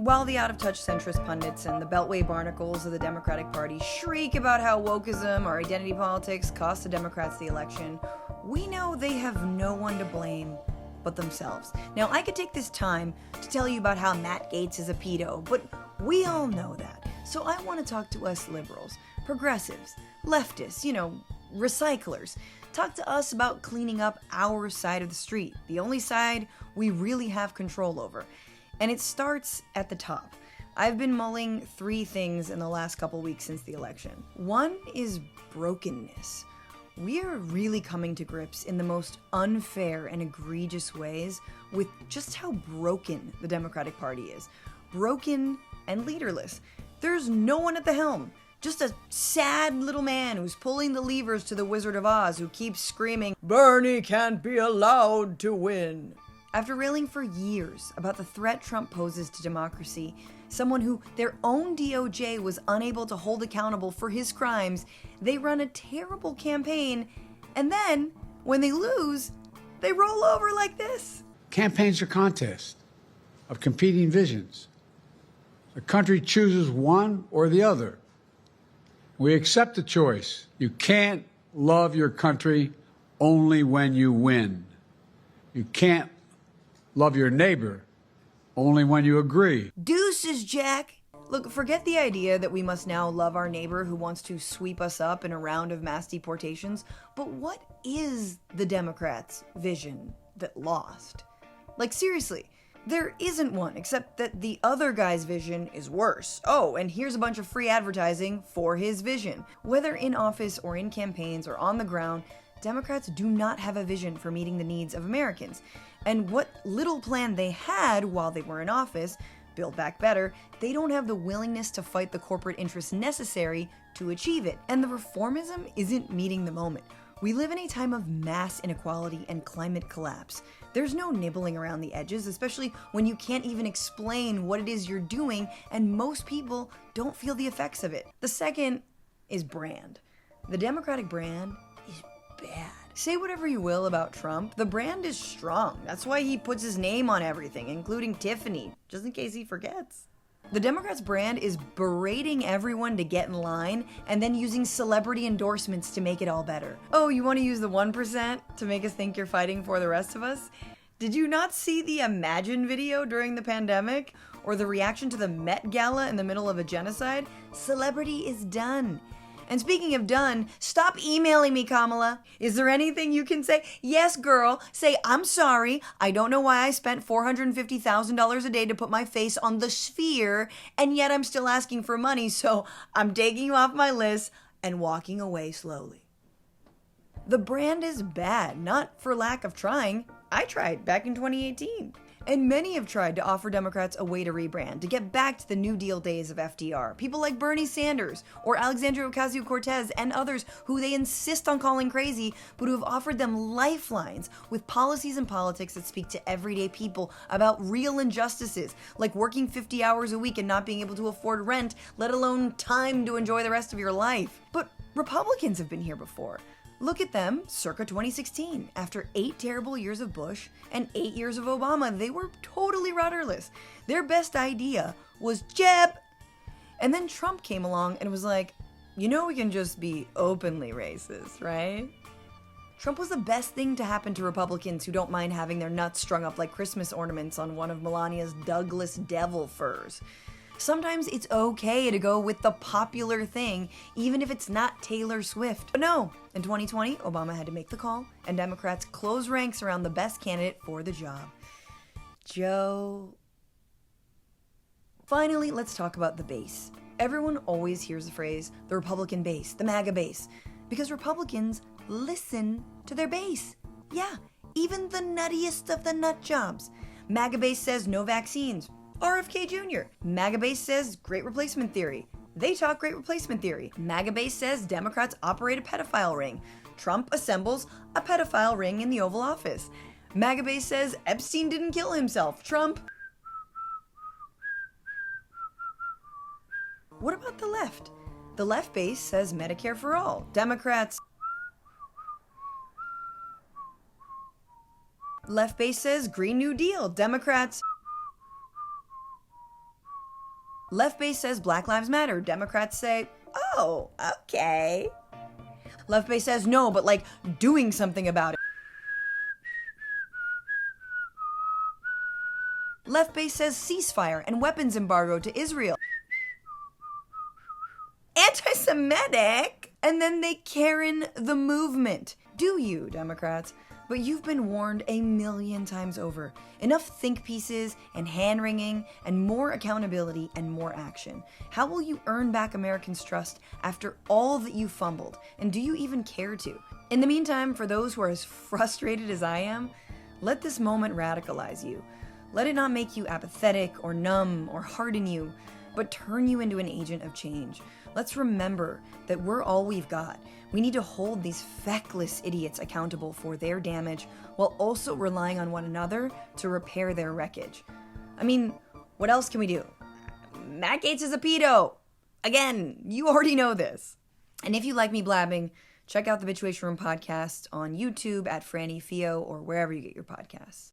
While the out-of-touch centrist pundits and the Beltway barnacles of the Democratic Party shriek about how wokeism or identity politics cost the Democrats the election, we know they have no one to blame but themselves. Now, I could take this time to tell you about how Matt Gaetz is a pedo, but we all know that. So I want to talk to us liberals, progressives, leftists, recyclers. Talk to us about cleaning up our side of the street, the only side we really have control over. And it starts at the top. I've been mulling 3 things in the last couple weeks since the election. One is brokenness. We are really coming to grips in the most unfair and egregious ways with just how broken the Democratic Party is. Broken and leaderless. There's no one at the helm. Just a sad little man who's pulling the levers to the Wizard of Oz who keeps screaming, "Bernie can't be allowed to win." After railing for years about the threat Trump poses to democracy, someone who their own DOJ was unable to hold accountable for his crimes, they run a terrible campaign, and then, when they lose, they roll over like this. Campaigns are contests of competing visions. The country chooses one or the other. We accept the choice. You can't love your country only when you win. You can't love your neighbor only when you agree. Deuces, Jack. Look, forget the idea that we must now love our neighbor who wants to sweep us up in a round of mass deportations, but what is the Democrats' vision that lost? Like, seriously, there isn't one, except that the other guy's vision is worse. Oh, and here's a bunch of free advertising for his vision. Whether in office or in campaigns or on the ground, Democrats do not have a vision for meeting the needs of Americans. And what little plan they had while they were in office, Build Back Better, they don't have the willingness to fight the corporate interests necessary to achieve it. And the reformism isn't meeting the moment. We live in a time of mass inequality and climate collapse. There's no nibbling around the edges, especially when you can't even explain what it is you're doing, and most people don't feel the effects of it. The second is brand. The Democratic brand is bad. Say whatever you will about Trump, the brand is strong. That's why he puts his name on everything, including Tiffany, just in case he forgets. The Democrats' brand is berating everyone to get in line and then using celebrity endorsements to make it all better. Oh, you want to use the 1% to make us think you're fighting for the rest of us? Did you not see the Imagine video during the pandemic? Or the reaction to the Met Gala in the middle of a genocide? Celebrity is done. And speaking of done, stop emailing me, Kamala. Is there anything you can say? Yes, girl. Say, "I'm sorry. I don't know why I spent $450,000 a day to put my face on the Sphere, and yet I'm still asking for money, so I'm taking you off my list and walking away slowly." The brand is bad, not for lack of trying. I tried back in 2018. And many have tried to offer Democrats a way to rebrand, to get back to the New Deal days of FDR. People like Bernie Sanders or Alexandria Ocasio-Cortez and others who they insist on calling crazy, but who have offered them lifelines with policies and politics that speak to everyday people about real injustices, like working 50 hours a week and not being able to afford rent, let alone time to enjoy the rest of your life. But Republicans have been here before. Look at them circa 2016. After 8 terrible years of Bush and 8 years of Obama, they were totally rudderless. Their best idea was Jeb. And then Trump came along and was like, we can just be openly racist, right? Trump was the best thing to happen to Republicans who don't mind having their nuts strung up like Christmas ornaments on one of Melania's Douglas devil furs. Sometimes it's okay to go with the popular thing, even if it's not Taylor Swift. But no, in 2020, Obama had to make the call, and Democrats closed ranks around the best candidate for the job, Joe. Finally, let's talk about the base. Everyone always hears the phrase, the Republican base, the MAGA base, because Republicans listen to their base. Yeah, even the nuttiest of the nut jobs. MAGA base says no vaccines. RFK Jr. MAGA base says great replacement theory. They talk great replacement theory. MAGA base says Democrats operate a pedophile ring. Trump assembles a pedophile ring in the Oval Office. MAGA base says Epstein didn't kill himself. Trump. What about the left? The left base says Medicare for all. Democrats. Left base says Green New Deal. Democrats. Left base says Black Lives Matter. Democrats say, oh, okay. Left base says no, but like doing something about it. Left base says ceasefire and weapons embargo to Israel. Anti-Semitic! And then they Karen the movement. Do you, Democrats? But you've been warned a million times over. Enough think pieces and hand-wringing and more accountability and more action. How will you earn back Americans' trust after all that you fumbled? And do you even care to? In the meantime, for those who are as frustrated as I am, let this moment radicalize you. Let it not make you apathetic or numb or harden you, but turn you into an agent of change. Let's remember that we're all we've got. We need to hold these feckless idiots accountable for their damage while also relying on one another to repair their wreckage. I mean, what else can we do? Matt Gaetz is a pedo. Again, you already know this. And if you like me blabbing, check out the Bitchuation Room podcast on YouTube at Franny Fio or wherever you get your podcasts.